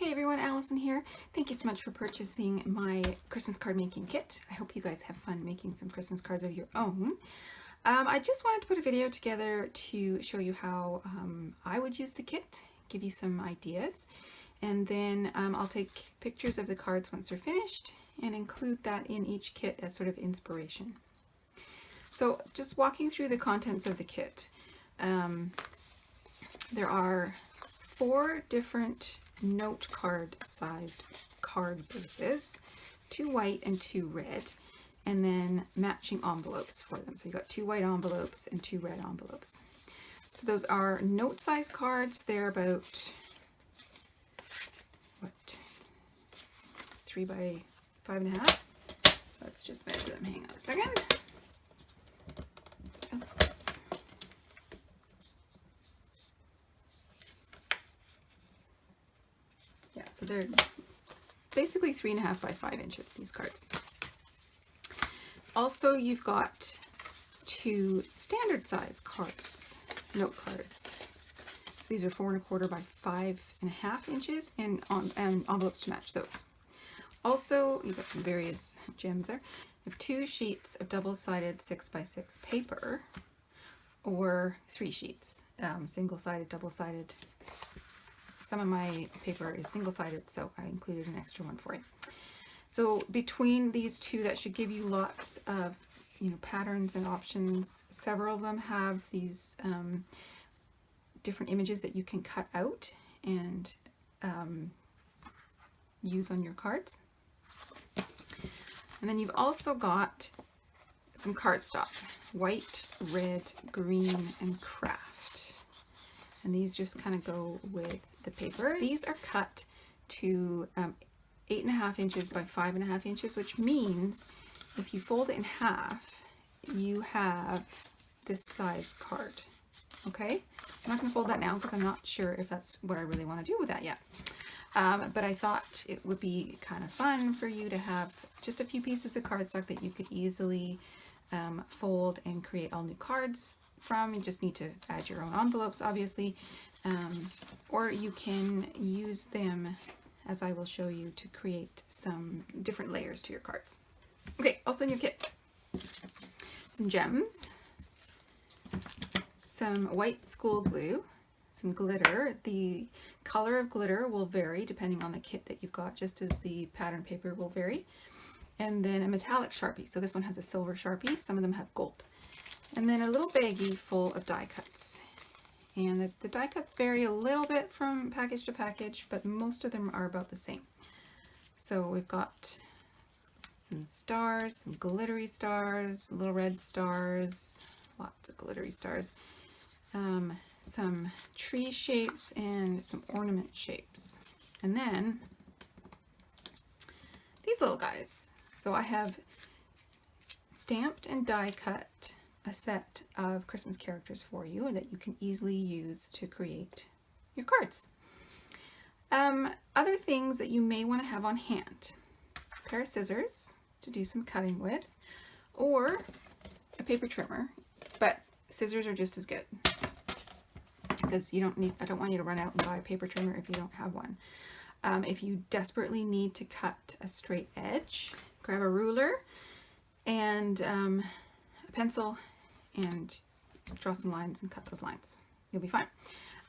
Hey everyone, Allison here. Thank you so much for purchasing my Christmas card making kit. I hope you guys have fun making some Christmas cards of your own. I just wanted to put a video together to show you how I would use the kit, give you some ideas, and then I'll take pictures of the cards once they're finished and include that in each kit as sort of inspiration. So just walking through the contents of the kit, there are 4 different note card sized card bases, 2 white and 2 red, and then matching envelopes for them. So you got 2 white envelopes and 2 red envelopes. So those are note size cards. They're about 3 by 5.5. Let's just measure them. Hang on a second. Yeah, so they're basically 3.5 by 5 inches, these cards. Also, you've got 2 standard size cards, note cards. So these are 4.25 by 5.5 inches, and envelopes to match those. Also, you've got some various gems there. You have 2 sheets of double-sided 6 by 6 paper, or 3 sheets, single-sided, double-sided. Some of my paper is single-sided, so I included an extra one for you. So between these 2, that should give you lots of, patterns and options. Several of them have these different images that you can cut out and use on your cards. And then you've also got some cardstock, white, red, green, and craft. And these just kind of go with the paper. These are cut to 8.5 inches by 5.5 inches, which means if you fold it in half, you have this size card. Okay? I'm not going to fold that now because I'm not sure if that's what I really want to do with that yet. But I thought it would be kind of fun for you to have just a few pieces of cardstock that you could easily fold and create all new cards from. You just need to add your own envelopes, obviously, or you can use them, as I will show you, to create some different layers to your cards. Okay, also in your kit, some gems, some white school glue, some glitter. The color of glitter will vary depending on the kit that you've got, just as the pattern paper will vary. And then a metallic Sharpie. So this one has a silver Sharpie. Some of them have gold. And then a little baggie full of die cuts. And the die cuts vary a little bit from package to package, but most of them are about the same. So we've got some stars, some glittery stars, little red stars, lots of glittery stars, some tree shapes and some ornament shapes. And then these little guys. So I have stamped and die cut a set of Christmas characters for you that you can easily use to create your cards. Other things that you may want to have on hand: a pair of scissors to do some cutting with, or a paper trimmer, but scissors are just as good because I don't want you to run out and buy a paper trimmer if you don't have one. If you desperately need to cut a straight edge, grab a ruler and a pencil and draw some lines and cut those lines. You'll be fine.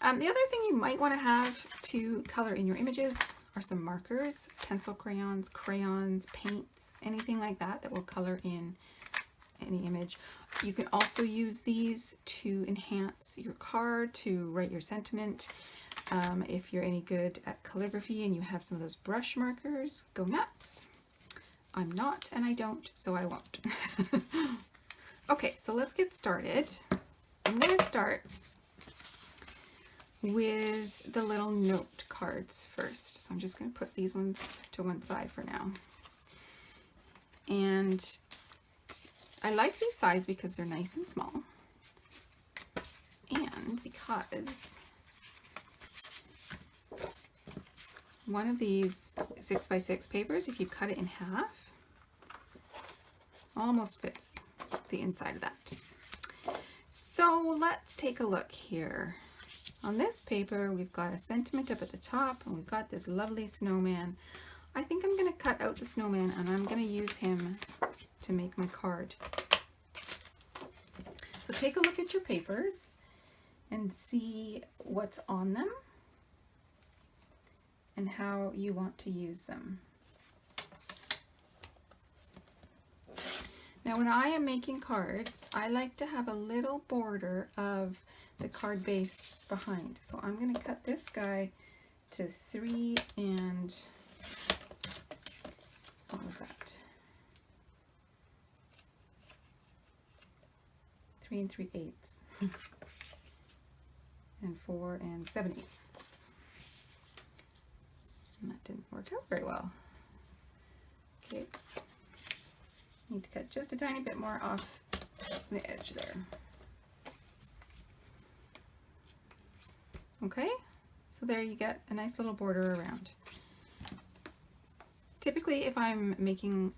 The other thing you might want to have to color in your images are some markers, pencil crayons, paints, anything like that that will color in any image. You can also use these to enhance your card, to write your sentiment. If you're any good at calligraphy and you have some of those brush markers, go nuts. I'm not, and I don't, so I won't. Okay, so let's get started. I'm going to start with the little note cards first. So I'm just going to put these ones to one side for now. And I like these size because they're nice and small. And because one of these 6 by 6 papers, if you cut it in half, almost fits the inside of that. So let's take a look here. On this paper, we've got a sentiment up at the top, and we've got this lovely snowman. I think I'm going to cut out the snowman, and I'm going to use him to make my card. So take a look at your papers and see what's on them and how you want to use them. Now, when I am making cards, I like to have a little border of the card base behind. So I'm going to cut this guy to 3 and, what was that? 3 3/8 and 4 7/8. And that didn't work out very well. Okay. Need to cut just a tiny bit more off the edge there. Okay, so there you get a nice little border around. Typically, if I'm making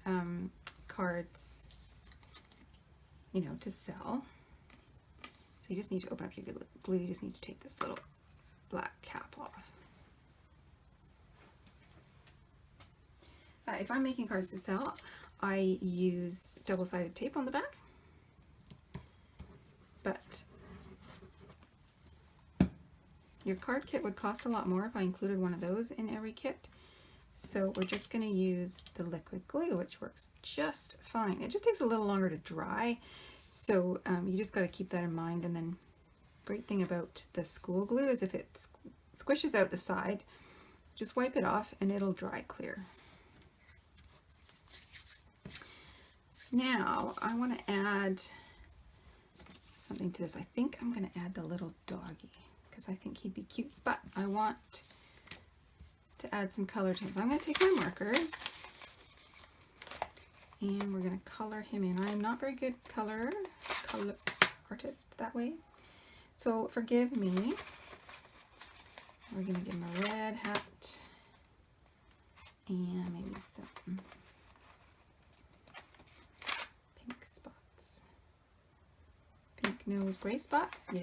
cards, you know, to sell, so you just need to open up your glue, you just need to take this little black cap off. If I'm making cards to sell, I use double-sided tape on the back, but your card kit would cost a lot more if I included one of those in every kit. So we're just going to use the liquid glue, which works just fine. It just takes a little longer to dry, so you just got to keep that in mind. And then great thing about the school glue is if it squishes out the side, just wipe it off and it'll dry clear. Now I want to add something to this. I think I'm going to add the little doggy because I think he'd be cute, but I want to add some color to him. So I'm going to take my markers and we're going to color him in. I'm not very good color artist that way, so forgive me. We're going to give him a red hat and maybe some pink spots. Pink nose, gray spots. Yeah,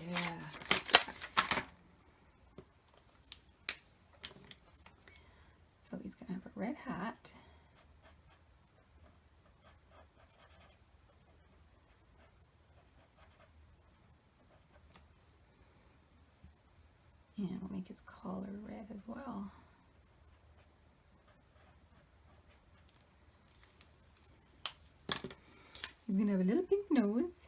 let's do that. So he's going to have a red hat. And we'll make his collar red as well. He's going to have a little pink nose.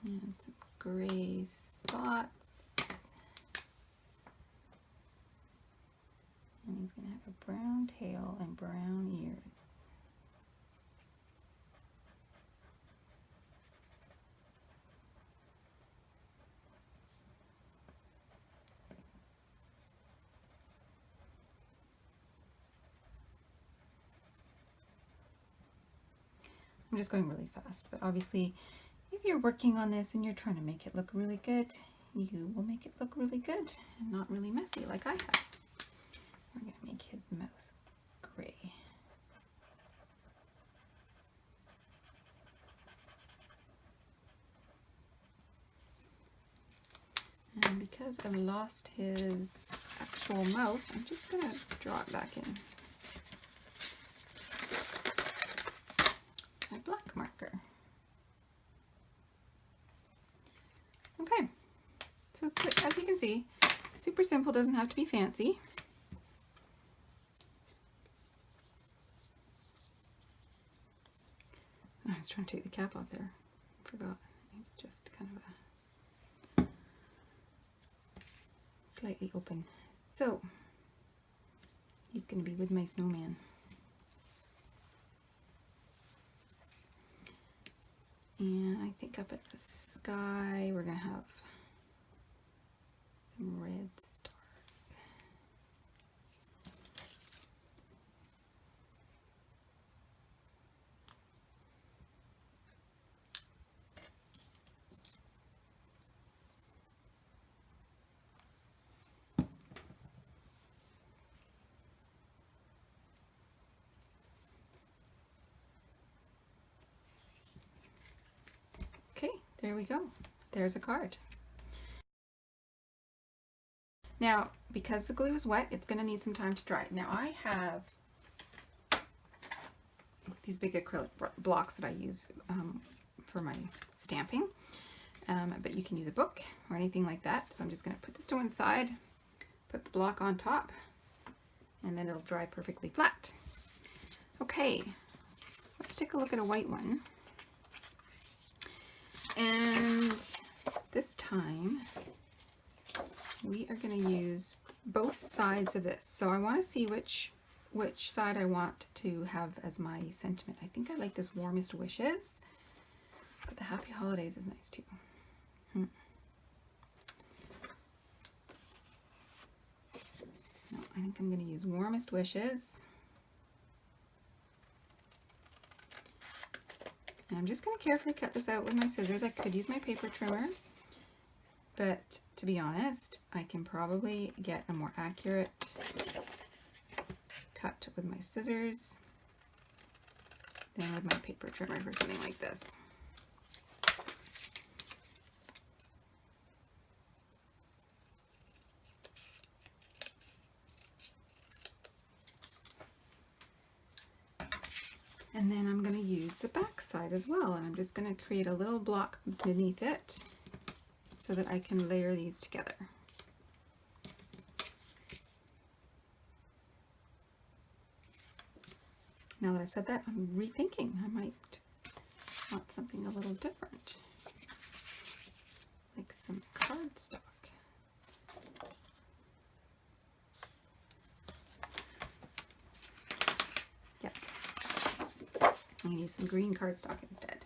And some gray spots. And he's going to have a brown tail and brown ears. I'm just going really fast, but obviously if you're working on this and you're trying to make it look really good, you will make it look really good and not really messy like I have. We're going to make his mouth gray. And because I've lost his actual mouth, I'm just going to draw it back in. My black marker. Okay, so as you can see, super simple, doesn't have to be fancy. I was trying to take the cap off there, forgot. It's just kind of a slightly open. So he's going to be with my snowman. And I think up at the sky we're going to have some red stars. there we go. There's a card. Now, because the glue is wet, it's going to need some time to dry. Now, I have these big acrylic blocks that I use for my stamping, but you can use a book or anything like that. So I'm just going to put this to one side, put the block on top, and then it'll dry perfectly flat. Okay, let's take a look at a white one. And this time we are going to use both sides of this. So I want to see which side I want to have as my sentiment. I think I like this warmest wishes, but the happy holidays is nice too. No, I think I'm going to use warmest wishes. And I'm just going to carefully cut this out with my scissors. I could use my paper trimmer, but to be honest, I can probably get a more accurate cut with my scissors than with my paper trimmer for something like this. And then I'm going to use the back side as well, and I'm just going to create a little block beneath it so that I can layer these together. Now that I've said that, I'm rethinking. I might want something a little different, like some cardstock. Yeah, I'm going to use some green cardstock instead.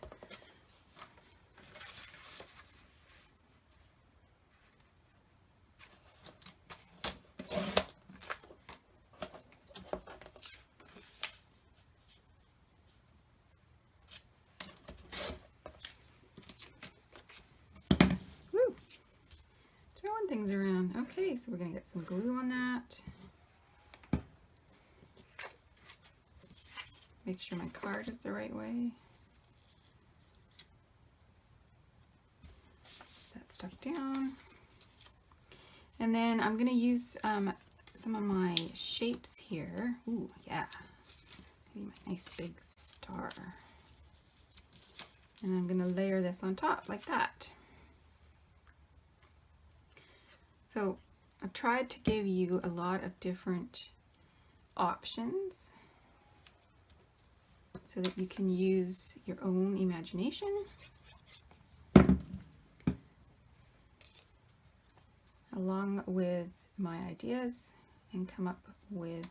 Things around. Okay, so we're going to get some glue on that. Make sure my card is the right way. That stuck down. And then I'm going to use some of my shapes here. Ooh, yeah. Maybe my nice big star. And I'm going to layer this on top like that. So I've tried to give you a lot of different options so that you can use your own imagination. Along with my ideas and come up with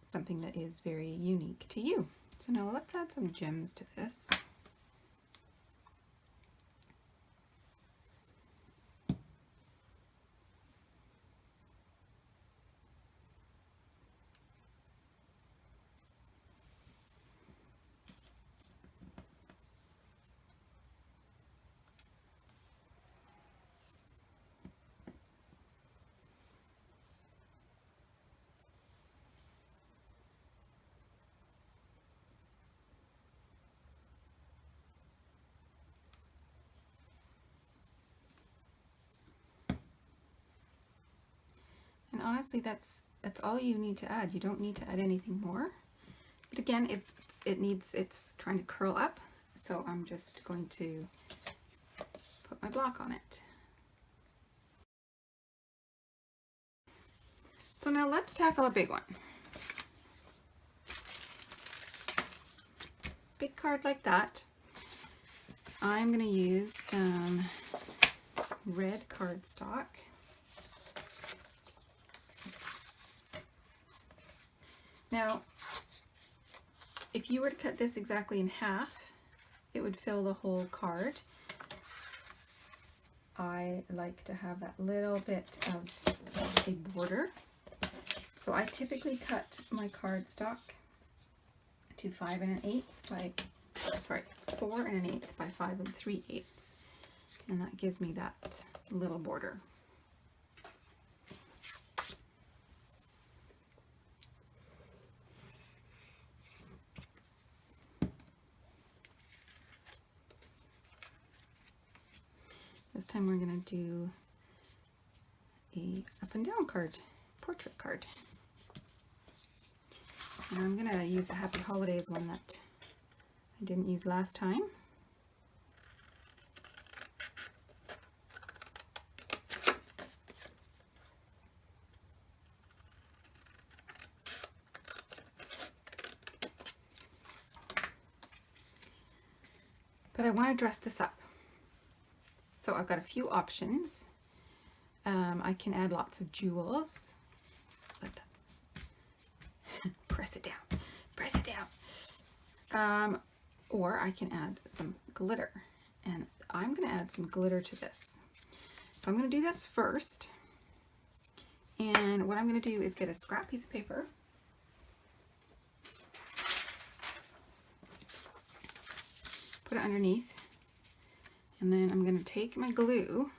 something that is very unique to you. So now let's add some gems to this. And honestly, that's all you need to add. You don't need to add anything more. But again, it's trying to curl up, so I'm just going to put my block on it. So now let's tackle a big one. Big card like that. I'm going to use some red cardstock. Now, if you were to cut this exactly in half, it would fill the whole card. I like to have that little bit of a border. So I typically cut my cardstock to 5 1/8 by, sorry, 4 1/8 by 5 3/8. And that gives me that little border. This time we're going to do a up and down card, portrait card. And I'm going to use a Happy Holidays one that I didn't use last time. But I want to dress this up. So I've got a few options. I can add lots of jewels. Let that press it down, press it down. Or I can add some glitter. And I'm going to add some glitter to this. So I'm going to do this first. And what I'm going to do is get a scrap piece of paper. Put it underneath, and then I'm going to take my glue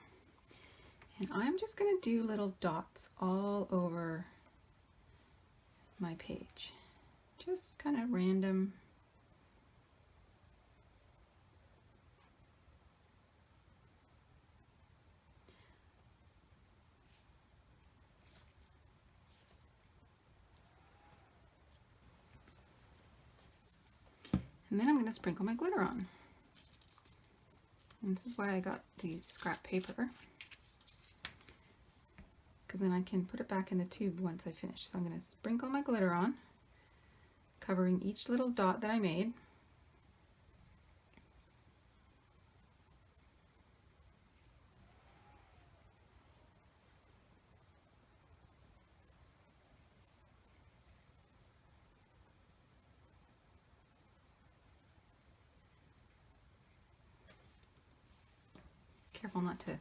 and I'm just going to do little dots all over my page, just kind of random. And then I'm going to sprinkle my glitter on. And this is why I got the scrap paper, because then I can put it back in the tube once I finish. So I'm going to sprinkle my glitter on, covering each little dot that I made. Careful not to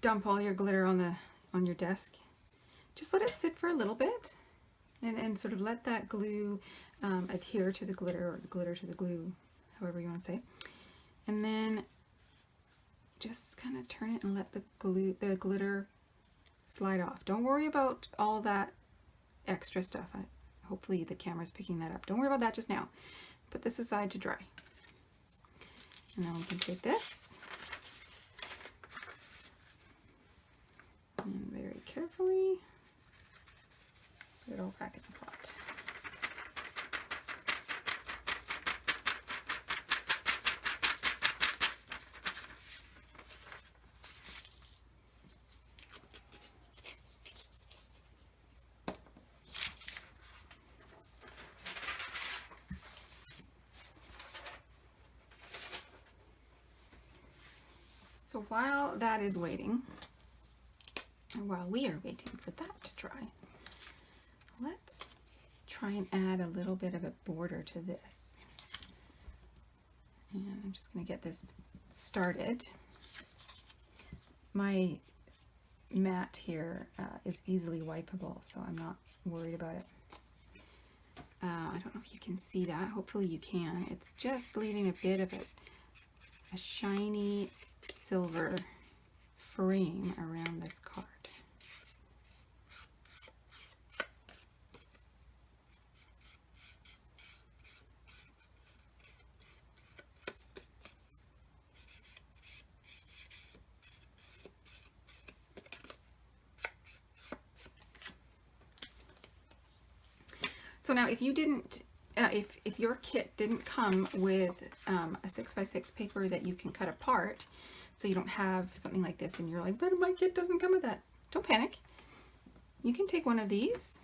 dump all your glitter on your desk. Just let it sit for a little bit and sort of let that glue adhere to the glitter, or the glitter to the glue, however you want to say. And then just kind of turn it and let the glitter slide off. Don't worry about all that extra stuff. Hopefully the camera's picking that up. Don't worry about that just now. Put this aside to dry. And then we can take this and very carefully put it all back in the pot. So while that is waiting, or while we are waiting for that to dry, let's try and add a little bit of a border to this. And I'm just going to get this started. My mat here is easily wipeable, so I'm not worried about it. I don't know if you can see that. Hopefully you can. It's just leaving a bit of a shiny silver frame around this card. So now if you didn't, if your kit didn't come with a 6x6 paper that you can cut apart, so you don't have something like this and you're like, but my kit doesn't come with that. Don't panic. You can take one of these.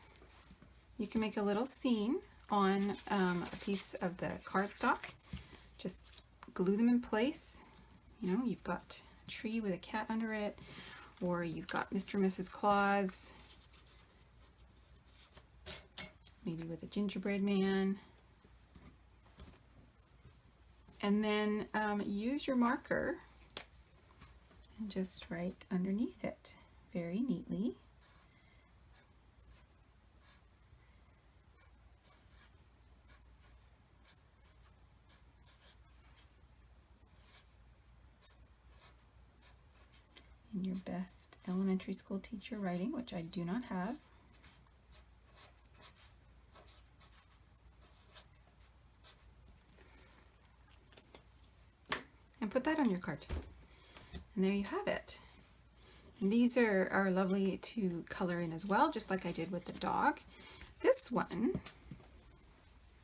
You can make a little scene on a piece of the cardstock. Just glue them in place. You know, you've got a tree with a cat under it, or you've got Mr. and Mrs. Claus, maybe with a gingerbread man. And then use your marker and just write underneath it very neatly. In your best elementary school teacher writing, which I do not have. And put that on your card. And there you have it. And these are lovely to color in as well, just like I did with the dog. This one,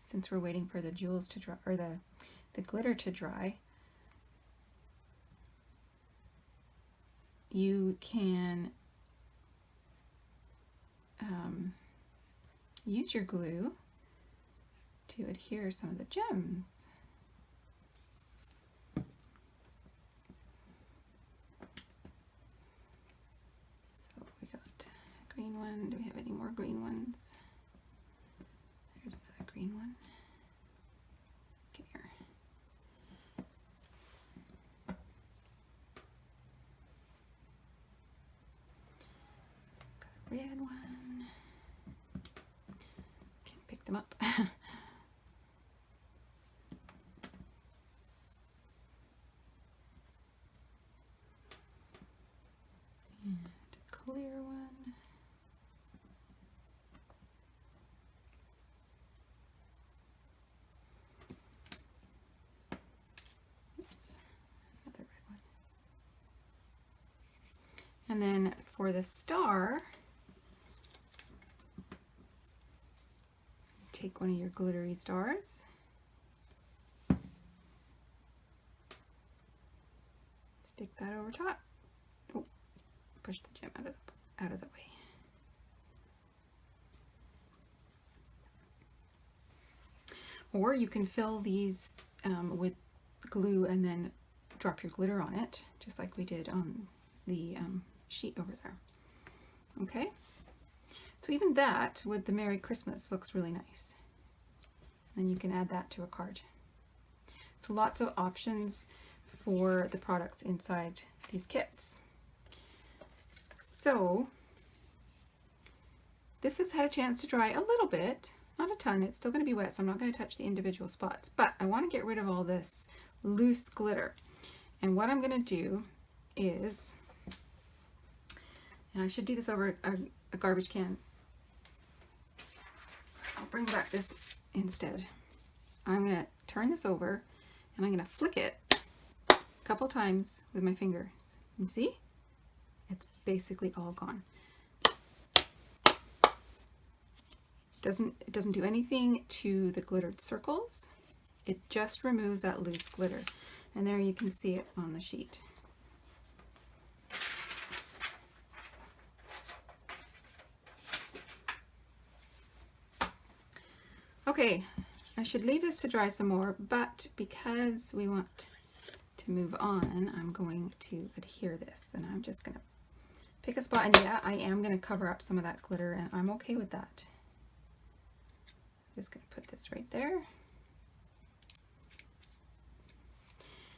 since we're waiting for the jewels to dry, or the glitter to dry, you can use your glue to adhere some of the gems. So we got a green one. Do we have any more green ones? There's another green one. Come here. Got a red one. Can't pick them up. And a clear one. Oops, another red one. And then for the star, take one of your glittery stars. Stick that over top. Oh, push the gem out of the way. Or you can fill these with glue and then drop your glitter on it, just like we did on the sheet over there. Okay, so even that with the Merry Christmas looks really nice. Then you can add that to a card. So lots of options for the products inside these kits. So this has had a chance to dry a little bit, not a ton. It's still going to be wet, so I'm not going to touch the individual spots, but I want to get rid of all this loose glitter. And what I'm going to do is, and I should do this over a garbage can. I'll bring back this instead. I'm going to turn this over and I'm going to flick it a couple times with my fingers. And see? It's basically all gone. It doesn't do anything to the glittered circles. It just removes that loose glitter. And there you can see it on the sheet. Okay, I should leave this to dry some more, but because we want to move on, I'm going to adhere this, and I'm just going to pick a spot, and yeah, I am going to cover up some of that glitter, and I'm okay with that. I'm just going to put this right there.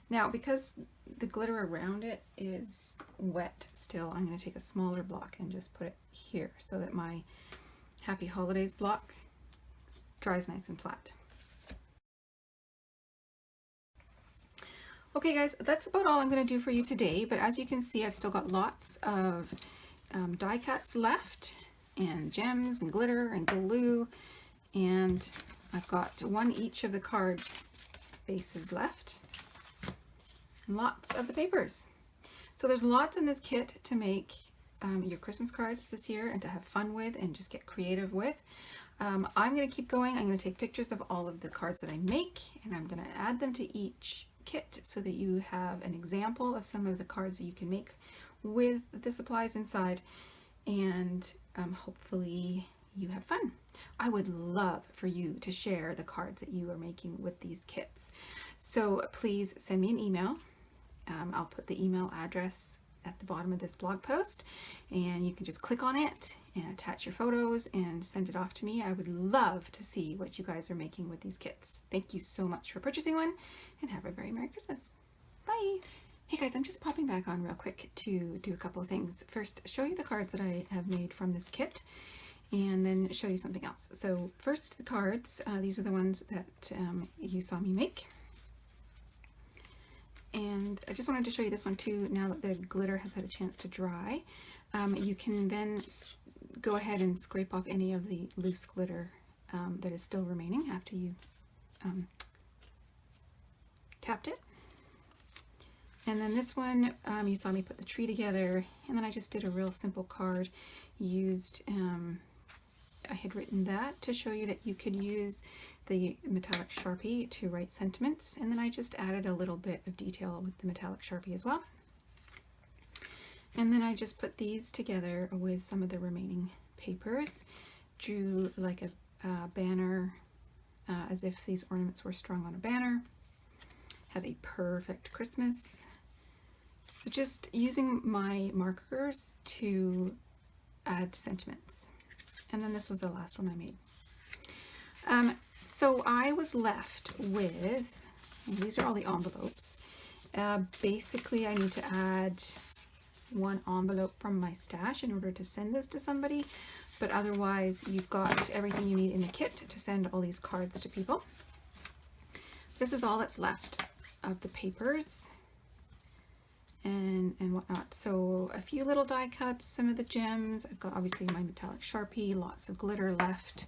Now, because the glitter around it is wet still, I'm going to take a smaller block and just put it here so that my Happy Holidays block dries nice and flat. Okay guys, that's about all I'm going to do for you today, but as you can see, I've still got lots of die cuts left, and gems and glitter and glue, and I've got one each of the card bases left, and lots of the papers. So there's lots in this kit to make your Christmas cards this year and to have fun with and just get creative with. I'm going to keep going. I'm going to take pictures of all of the cards that I make, and I'm going to add them to each kit so that you have an example of some of the cards that you can make with the supplies inside, and hopefully you have fun. I would love for you to share the cards that you are making with these kits. So please send me an email. I'll put the email address at the bottom of this blog post, and you can just click on it and attach your photos and send it off to me. I would love to see what you guys are making with these kits. Thank you so much for purchasing one, and have a very Merry Christmas. Bye! Hey guys, I'm just popping back on real quick to do a couple of things. First, show you the cards that I have made from this kit, and then show you something else. So first, the cards. These are the ones that you saw me make. And I just wanted to show you this one too, now that the glitter has had a chance to dry. You can then go ahead and scrape off any of the loose glitter that is still remaining after you tapped it. And then this one, you saw me put the tree together, and then I just did a real simple card. Used, I had written that to show you that you could use the metallic Sharpie to write sentiments, and then I just added a little bit of detail with the metallic Sharpie as well. And then I just put these together with some of the remaining papers, drew like a banner, as if these ornaments were strung on a banner. Have a perfect Christmas. So just using my markers to add sentiments. And then this was the last one I made. So I was left with, and these are all the envelopes. Basically I need to add one envelope from my stash in order to send this to somebody, but otherwise you've got everything you need in the kit to send all these cards to people. This is all that's left of the papers and whatnot. So a few little die cuts, some of the gems. I've got obviously my metallic Sharpie, lots of glitter left,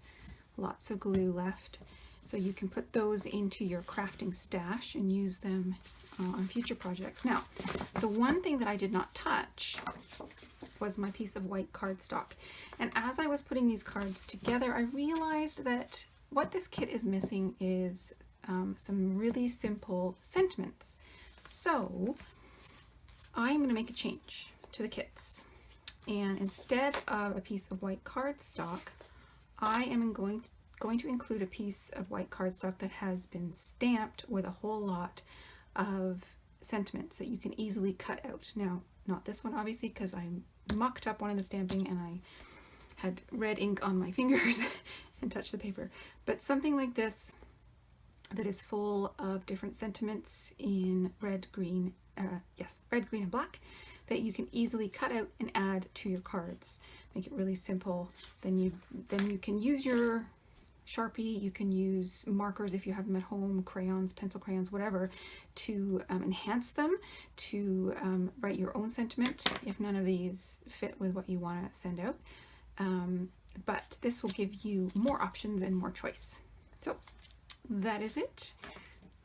lots of glue left. So you can put those into your crafting stash and use them on future projects. Now, the one thing that I did not touch was my piece of white cardstock. And as I was putting these cards together, I realized that what this kit is missing is some really simple sentiments. So I'm going to make a change to the kits, and instead of a piece of white cardstock, I am going to include a piece of white cardstock that has been stamped with a whole lot of sentiments that you can easily cut out. Now, not this one obviously, because I mucked up one of the stamping and I had red ink on my fingers and touched the paper, but something like this that is full of different sentiments in red, green, red, green, and black that you can easily cut out and add to your cards. Make it really simple. Then you can use your Sharpie, you can use markers if you have them at home, crayons, pencil crayons, whatever, to enhance them, to write your own sentiment if none of these fit with what you want to send out. But this will give you more options and more choice. So that is it.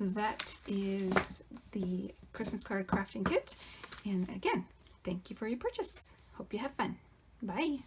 That is the Christmas card crafting kit. And again, thank you for your purchase. Hope you have fun. Bye.